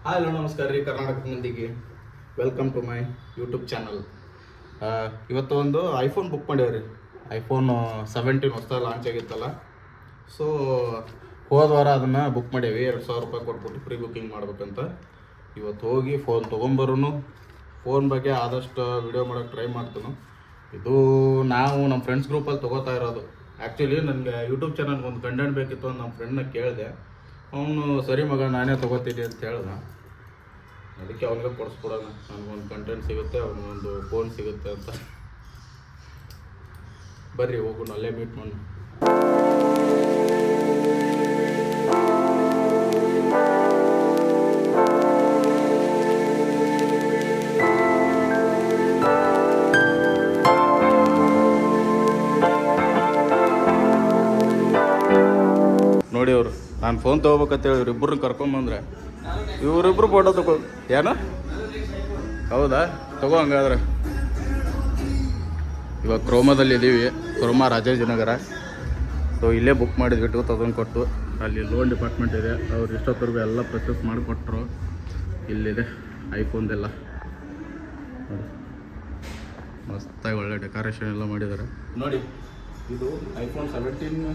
Hello ನಮಸ್ಕಾರ ರೀ ಕರ್ನಾಟಕ ಮಂದಿಗೆ. Welcome to my YouTube channel. ಇವತ್ತು ಒಂದು ಐಫೋನ್ ಬುಕ್ ಮಾಡ್ಯಾವ್ರಿ. ಐಫೋನ್ 17 ಹೊಸ ಲಾಂಚ್ ಆಗಿತ್ತಲ್ಲ. ಸೊ ಹೋದ ವಾರ ಅದನ್ನು ಬುಕ್ ಮಾಡೇವಿ. 2,000 ರೂಪಾಯಿ ಕೊಟ್ಬಿಟ್ಟು ಪ್ರೀ ಬುಕ್ಕಿಂಗ್ ಮಾಡ್ಬೇಕಂತ. ಇವತ್ತು ಹೋಗಿ ಫೋನ್ ತೊಗೊಂಬರೋನು ಫೋನ್ ಬಗ್ಗೆ ಆದಷ್ಟು ವಿಡಿಯೋ ಮಾಡೋಕ್ಕೆ ಟ್ರೈ ಮಾಡ್ತೀನಿ. ಇದು ನಾವು ನಮ್ಮ ಫ್ರೆಂಡ್ಸ್ ಗ್ರೂಪಲ್ಲಿ ತೊಗೋತಾ ಇರೋದು. ಆ್ಯಕ್ಚುಲಿ ನನಗೆ ಯೂಟ್ಯೂಬ್ ಚಾನಲ್ಗೆ ಒಂದು ಕಂಟೆಂಟ್ ಬೇಕಿತ್ತು ಅಂತ ನಮ್ಮ ಫ್ರೆಂಡ್ನ ಕೇಳಿದೆ. ಅವನು ಸರಿ ಮಗ ನಾನೇ ತೊಗೋತೀನಿ ಅಂತ ಹೇಳ್ದ. ಅದಕ್ಕೆ ಅವನಿಗೆ ಕೊಡಿಸ್ಕೊಡೋಣ, ನನಗೊಂದು ಕಂಟೆಂಟ್ ಸಿಗುತ್ತೆ, ಅವನಿಗೊಂದು ಫೋನ್ ಸಿಗುತ್ತೆ ಅಂತ. ಬರ್ರಿ ಹೋಗೋಣ, ಅಲ್ಲೇ ಮೀಟ್ ಮಾಡೋಣ. ನೋಡಿ ಅವರು ನಾನು ಫೋನ್ ತೊಗೋಬೇಕಂತೇಳಿ ಇವ್ರಿಬ್ಬರನ್ನ ಕರ್ಕೊಂಬಂದ್ರೆ ಇವರಿಬ್ರು ಫೋಟೋ ತಗೋ. ಏನು ಹೌದಾ? ತಗೋ ಹಂಗಾದ್ರೆ. ಇವಾಗ ಕ್ರೋಮಾದಲ್ಲಿ ಇದ್ದೀವಿ, ಕ್ರೋಮಾ ರಾಜಾಜಿನಗರ. ಸೊ ಇಲ್ಲೇ ಬುಕ್ ಮಾಡಿದ್ವಿ 2,000 ಕೊಟ್ಟು. ಅಲ್ಲಿ ಲೋನ್ ಡಿಪಾರ್ಟ್ಮೆಂಟ್ ಇದೆ, ಅವ್ರು ಇಷ್ಟೊತ್ತರೆಗೂ ಎಲ್ಲ ಪ್ರೊಸೆಸ್ ಮಾಡಿಕೊಟ್ರು. ಇಲ್ಲಿದೆ ಐಫೋನ್ದೆಲ್ಲ ನೋಡಿ, ಮಸ್ತಾಗಿ ಒಳ್ಳೆ ಡೆಕೋರೇಷನ್ ಎಲ್ಲ ಮಾಡಿದ್ದಾರೆ ನೋಡಿ. ಇದು ಐಫೋನ್ 17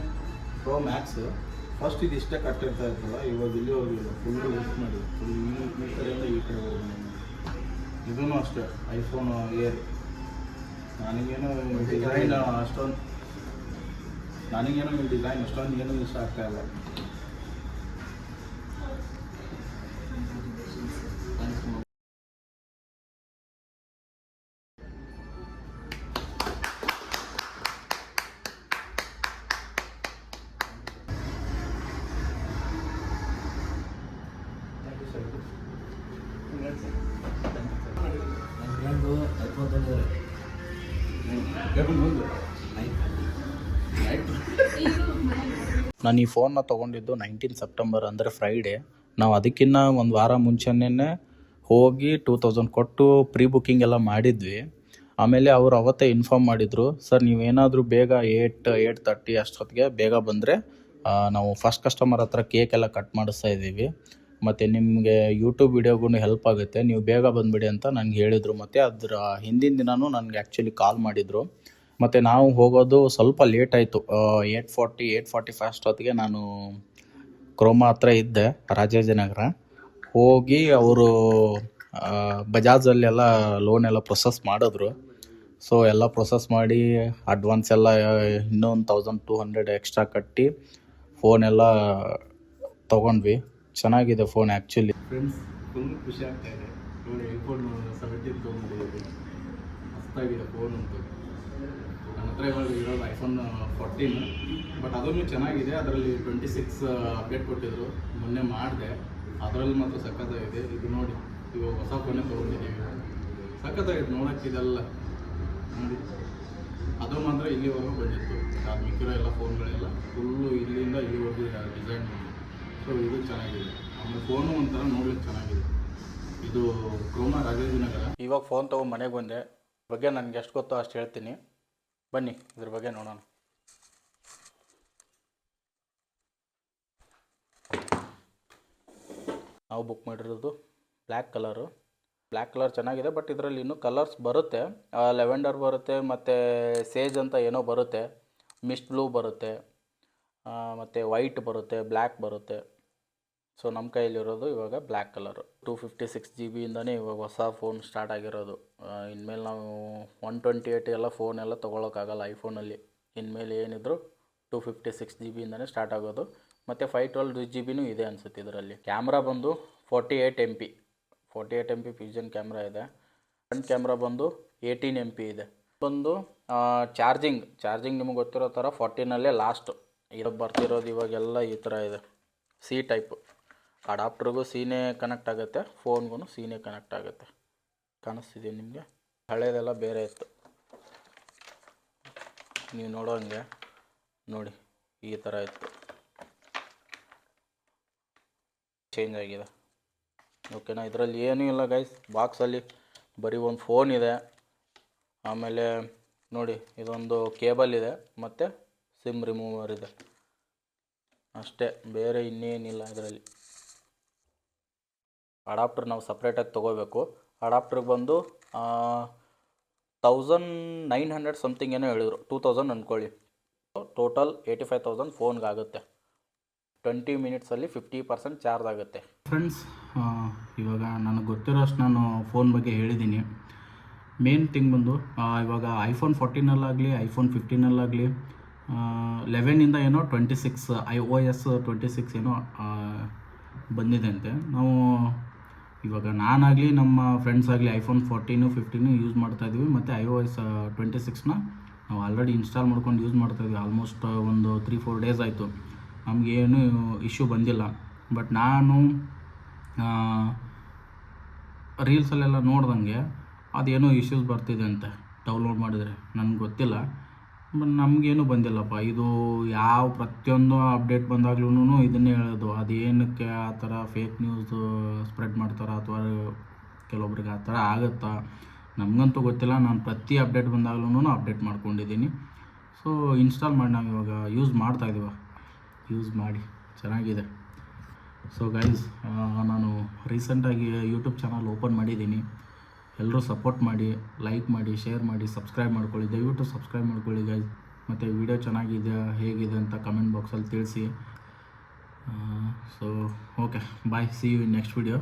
ಪ್ರೋ ಮ್ಯಾಕ್ಸ್. ಫಸ್ಟ್ ಇದು ಇಷ್ಟೇ ಕಟ್ಟಿರ್ತಾ ಇರ್ತಲ್ಲ, ಇವಾಗ ಇಲ್ಲಿ ಹೋಗಿಲ್ಲ, ಫುಲ್ಲು ಯೂಸ್ ಮಾಡಿ ಫುಲ್ ಈ ಕಡೆಯಿಂದ ಈ ಕಡೆ ಹೋಗಿ. ಇದೂ ಅಷ್ಟೇ ಐಫೋನ್ ಏರ್. ನನಗೇನು ಡಿಸೈನ್ ಅಷ್ಟೊಂದು ಏನೂ ಇಷ್ಟ ಆಗ್ತಾಯಿಲ್ಲ. ನಾನು ಈ ಫೋನ್ನ ತೊಗೊಂಡಿದ್ದು 19 ಸೆಪ್ಟೆಂಬರ್, ಅಂದರೆ ಫ್ರೈಡೇ. ನಾವು ಅದಕ್ಕಿಂತ ಒಂದು ವಾರ ಮುಂಚೆನೇ ಹೋಗಿ 2,000 ಕೊಟ್ಟು ಪ್ರೀ ಬುಕ್ಕಿಂಗ್ ಎಲ್ಲ ಮಾಡಿದ್ವಿ. ಆಮೇಲೆ ಅವರು ಅವತ್ತೇ ಇನ್ಫಾರ್ಮ್ ಮಾಡಿದರು, ಸರ್ ನೀವೇನಾದರೂ ಬೇಗ 8:30 ಅಷ್ಟೊತ್ತಿಗೆ ಬೇಗ ಬಂದರೆ ನಾವು ಫಸ್ಟ್ ಕಸ್ಟಮರ್ ಹತ್ರ ಕೇಕ್ ಎಲ್ಲ ಕಟ್ ಮಾಡಿಸ್ತಾ ಇದ್ದೀವಿ, ಮತ್ತು ನಿಮಗೆ ಯೂಟ್ಯೂಬ್ ವಿಡಿಯೋಗೂ ಹೆಲ್ಪ್ ಆಗುತ್ತೆ, ನೀವು ಬೇಗ ಬಂದುಬಿಡಿ ಅಂತ ನನಗೆ ಹೇಳಿದರು. ಮತ್ತು ಅದರ ಹಿಂದಿನ ದಿನವೂ ನನಗೆ ಆ್ಯಕ್ಚುಲಿ ಕಾಲ್ ಮಾಡಿದರು. ಮತ್ತು ನಾವು ಹೋಗೋದು ಸ್ವಲ್ಪ ಲೇಟ್ ಆಯಿತು. 8:45 ಅಷ್ಟೊತ್ತಿಗೆ ನಾನು ಕ್ರೋಮಾ ಹತ್ರ ಇದ್ದೆ, ರಾಜಾಜಿನಗರ. ಹೋಗಿ ಅವರು ಬಜಾಜಲ್ಲೆಲ್ಲ ಲೋನ್ ಎಲ್ಲ ಪ್ರೊಸೆಸ್ ಮಾಡಿದ್ರು. ಸೊ ಎಲ್ಲ ಪ್ರೊಸೆಸ್ ಮಾಡಿ ಅಡ್ವಾನ್ಸ್ ಎಲ್ಲ ಇನ್ನೊಂದು 1,200 ಎಕ್ಸ್ಟ್ರಾ ಕಟ್ಟಿ ಫೋನೆಲ್ಲ ತೊಗೊಂಡ್ವಿ. ಚೆನ್ನಾಗಿದೆ ಫೋನ್ ಆ್ಯಕ್ಚುಲಿ. ಫ್ರೆಂಡ್ಸ್, ಫುಲ್ ಖುಷಿ ಆಗ್ತಾಯಿದೆ ನೋಡಿ. ಐಫೋನ್ 17 ತೊಗೊಂಡಿದ್ದೀವಿ, ಮಸ್ತಾಗಿದೆ ಫೋನ್ ಅಂತೂ. ನನ್ನ ಹತ್ರ ಇವಾಗ ಇರೋದು ಐಫೋನ್ 14, ಬಟ್ ಅದನ್ನು ಚೆನ್ನಾಗಿದೆ. ಅದರಲ್ಲಿ 26 ಅಪ್ಡೇಟ್ ಕೊಟ್ಟಿದ್ರು, ಮೊನ್ನೆ ಮಾಡಿದೆ. ಅದರಲ್ಲಿ ಮಾತ್ರ ಸಖತ್ತಾಗಿದೆ. ಇದು ನೋಡಿ, ಇವಾಗ ಹೊಸ ಫೋನೇ ತೊಗೊಂಡಿದ್ದೀವಿ, ಸಖತ್ತಾಗಿದೆ ನೋಡೋಕ್ಕೆ. ಇದೆಲ್ಲ ನೋಡಿ, ಅದು ಮಾತ್ರ ಇಲ್ಲಿವರೆಗೂ ಬಂದಿತ್ತು. ಅದು ಮಿಕ್ಕಿರೋ ಎಲ್ಲ ಫೋನ್ಗಳೆಲ್ಲ ಫುಲ್ಲು ಇಲ್ಲಿಂದ ಇಲ್ಲಿವರೆಗೂ ಡಿಸೈನ್. ಸೊ ಇದು ಚೆನ್ನಾಗಿದೆ. ಆಮೇಲೆ ಫೋನು ಒಂಥರ ನೋಡ್ಲಿಕ್ಕೆ ಚೆನ್ನಾಗಿದೆ. ಇದು ಕ್ರೋಮಾ ರಾಜಾಜಿನಗರ. ಇವಾಗ ಫೋನ್ ತೊಗೊಂಡು ಮನೆಗೆ ಬಂದೆ. ಬಗ್ಗೆ ನನಗೆ ಎಷ್ಟು ಗೊತ್ತೋ ಅಷ್ಟು ಹೇಳ್ತೀನಿ, ಬನ್ನಿ ಇದ್ರ ಬಗ್ಗೆ ನೋಡೋಣ. ನಾವು ಬುಕ್ ಮಾಡಿರೋದು ಬ್ಲ್ಯಾಕ್ ಕಲರ್ ಚೆನ್ನಾಗಿದೆ. ಬಟ್ ಇದರಲ್ಲಿ ಇನ್ನೂ ಕಲರ್ಸ್ ಬರುತ್ತೆ. ಲೆವೆಂಡರ್ ಬರುತ್ತೆ, ಮತ್ತು ಸೇಜ್ ಅಂತ ಏನೋ ಬರುತ್ತೆ, ಮಿಸ್ಟ್ ಬ್ಲೂ ಬರುತ್ತೆ, ಮತ್ತು ವೈಟ್ ಬರುತ್ತೆ, ಬ್ಲ್ಯಾಕ್ ಬರುತ್ತೆ. ಸೊ ನಮ್ಮ ಕೈಯಲ್ಲಿರೋದು ಇವಾಗ ಬ್ಲ್ಯಾಕ್ ಕಲರು. 256 GB ಇವಾಗ ಹೊಸ ಫೋನ್ ಸ್ಟಾರ್ಟ್ ಆಗಿರೋದು. ಇನ್ಮೇಲೆ ನಾವು 128 ಎಲ್ಲ ಫೋನ್ ಎಲ್ಲ ತೊಗೊಳಕ್ಕಾಗಲ್ಲ ಐಫೋನಲ್ಲಿ. ಇನ್ಮೇಲೆ ಏನಿದ್ರು 256 GB ಸ್ಟಾರ್ಟ್ ಆಗೋದು. ಮತ್ತು 512 GB ಇದೆ ಅನಿಸುತ್ತೆ ಇದರಲ್ಲಿ. ಕ್ಯಾಮ್ರಾ ಬಂದು 48 MP ಫ್ಯೂಷನ್ ಕ್ಯಾಮ್ರಾ ಇದೆ. ಫ್ರಂಟ್ ಕ್ಯಾಮ್ರಾ ಬಂದು 18 MP ಇದೆ. ಬಂದು ಚಾರ್ಜಿಂಗ್ ನಿಮಗೆ ಗೊತ್ತಿರೋ ಥರ 14ನಲ್ಲೇ ಲಾಸ್ಟು. ಇದು ಬರ್ತಿರೋದು ಇವಾಗೆಲ್ಲ ಈ ಥರ ಇದೆ, ಸಿ ಟೈಪು. ಅಡಾಪ್ಟ್ರಿಗೂ ಸೀನೇ ಕನೆಕ್ಟ್ ಆಗುತ್ತೆ, ಫೋನ್ಗೂ ಸೀನೇ ಕನೆಕ್ಟ್ ಆಗುತ್ತೆ. ಕಾಣಿಸ್ತಿದೆ ನಿಮಗೆ? ಹಳೇದೆಲ್ಲ ಬೇರೆ ಇತ್ತು, ನೀವು ನೋಡೋಂಗೆ ನೋಡಿ ಈ ಥರ ಇತ್ತು, ಚೇಂಜ್ ಆಗಿದೆ. ಓಕೆನಾ? ಇದರಲ್ಲಿ ಏನೂ ಇಲ್ಲ ಗೈಸ್, ಬಾಕ್ಸಲ್ಲಿ ಬರೀ ಒಂದು ಫೋನ್ ಇದೆ. ಆಮೇಲೆ ನೋಡಿ, ಇದೊಂದು ಕೇಬಲ್ ಇದೆ, ಮತ್ತು ಸಿಮ್ ರಿಮೂವರ್ ಇದೆ ಅಷ್ಟೇ, ಬೇರೆ ಇನ್ನೇನಿಲ್ಲ ಇದರಲ್ಲಿ. ಅಡಾಪ್ಟರ್ ನಾವು ಸಪ್ರೇಟಾಗಿ ತೊಗೋಬೇಕು. ಅಡಾಪ್ಟ್ರಿಗೆ ಬಂದು 1900 ಸಮಥಿಂಗ್ ಏನೋ ಹೇಳಿದರು, 2000 ಅಂದ್ಕೊಳ್ಳಿ. ಟೋಟಲ್ 85,000 ಫೋನ್ಗೆ ಆಗುತ್ತೆ. 20 ಮಿನಿಟ್ಸಲ್ಲಿ 50% ಚಾರ್ಜ್ ಆಗುತ್ತೆ. ಫ್ರೆಂಡ್ಸ್, ಇವಾಗ ನನಗೆ ಗೊತ್ತಿರೋಷ್ಟು ನಾನು ಫೋನ್ ಬಗ್ಗೆ ಹೇಳಿದ್ದೀನಿ. ಮೇನ್ ಥಿಂಗ್ ಬಂದು ಇವಾಗ iPhone 14ಅಲ್ಲಾಗಲಿ iPhone 15ಅಲ್ಲಾಗಲಿ 11ಇಂದ ಏನೋ 26 iOS 26 ಏನೋ ಬಂದಿದೆ ಅಂತೆ. ನಾವು ಇವಾಗ ನಾನಾಗಲಿ ನಮ್ಮ ಫ್ರೆಂಡ್ಸ್ ಆಗಲಿ iPhone 14, 15 ಯೂಸ್ ಮಾಡ್ತಾಯಿದ್ವಿ, ಮತ್ತು iOS 26ನ ನಾವು ಆಲ್ರೆಡಿ ಇನ್ಸ್ಟಾಲ್ ಮಾಡ್ಕೊಂಡು ಯೂಸ್ ಮಾಡ್ತಾಯಿದ್ವಿ. ಆಲ್ಮೋಸ್ಟ್ ಒಂದು 3-4 ಡೇಸ್ ಆಯಿತು, ನಮಗೇನು ಇಶ್ಯೂ ಬಂದಿಲ್ಲ. ಬಟ್ ನಾನು ರೀಲ್ಸಲ್ಲೆಲ್ಲ ನೋಡ್ದಂಗೆ ಅದೇನೋ ಇಶ್ಯೂಸ್ ಬರ್ತಿದೆ ಅಂತೆ ಡೌನ್ಲೋಡ್ ಮಾಡಿದರೆ. ನನಗೆ ಗೊತ್ತಿಲ್ಲ, ಬಟ್ ನಮಗೇನು ಬಂದಿಲ್ಲಪ್ಪ. ಇದು ಯಾವ ಪ್ರತಿಯೊಂದು ಅಪ್ಡೇಟ್ ಬಂದಾಗ್ಲೂ ಇದನ್ನೇ ಹೇಳೋದು, ಅದೇನಕ್ಕೆ ಆ ಥರ ಫೇಕ್ ನ್ಯೂಸ್ ಸ್ಪ್ರೆಡ್ ಮಾಡ್ತಾರೆ ಅಥವಾ ಕೆಲವೊಬ್ರಿಗೆ ಆ ಥರ ಆಗುತ್ತಾ ನಮಗಂತೂ ಗೊತ್ತಿಲ್ಲ. ನಾನು ಪ್ರತಿ ಅಪ್ಡೇಟ್ ಬಂದಾಗ್ಲೂ ಅಪ್ಡೇಟ್ ಮಾಡ್ಕೊಂಡಿದ್ದೀನಿ. ಸೊ ಇನ್ಸ್ಟಾಲ್ ಮಾಡಿ ನಾವು ಇವಾಗ ಯೂಸ್ ಮಾಡ್ತಾಯಿದ್ದೀವಿ, ಯೂಸ್ ಮಾಡಿ ಚೆನ್ನಾಗಿದೆ. ಸೊ ಗೈಸ್, ನಾನು ರೀಸೆಂಟಾಗಿ ಯೂಟ್ಯೂಬ್ ಚಾನಲ್ ಓಪನ್ ಮಾಡಿದ್ದೀನಿ. ಎಲ್ಲರೂ ಸಪೋರ್ಟ್ ಮಾಡಿ, ಲೈಕ್ ಮಾಡಿ, ಶೇರ್ ಮಾಡಿ, ಸಬ್ಸ್ಕ್ರೈಬ್ ಮಾಡ್ಕೊಳ್ಳಿ. ದಯವಿಟ್ಟು ಸಬ್ಸ್ಕ್ರೈಬ್ ಮಾಡ್ಕೊಳ್ಳಿ ಗೈಸ್. ಮತ್ತು ವಿಡಿಯೋ ಚೆನ್ನಾಗಿದೆ ಹೇಗಿದೆ ಅಂತ ಕಮೆಂಟ್ ಬಾಕ್ಸಲ್ಲಿ ತಿಳಿಸಿ. So okay, bye, see you in next video.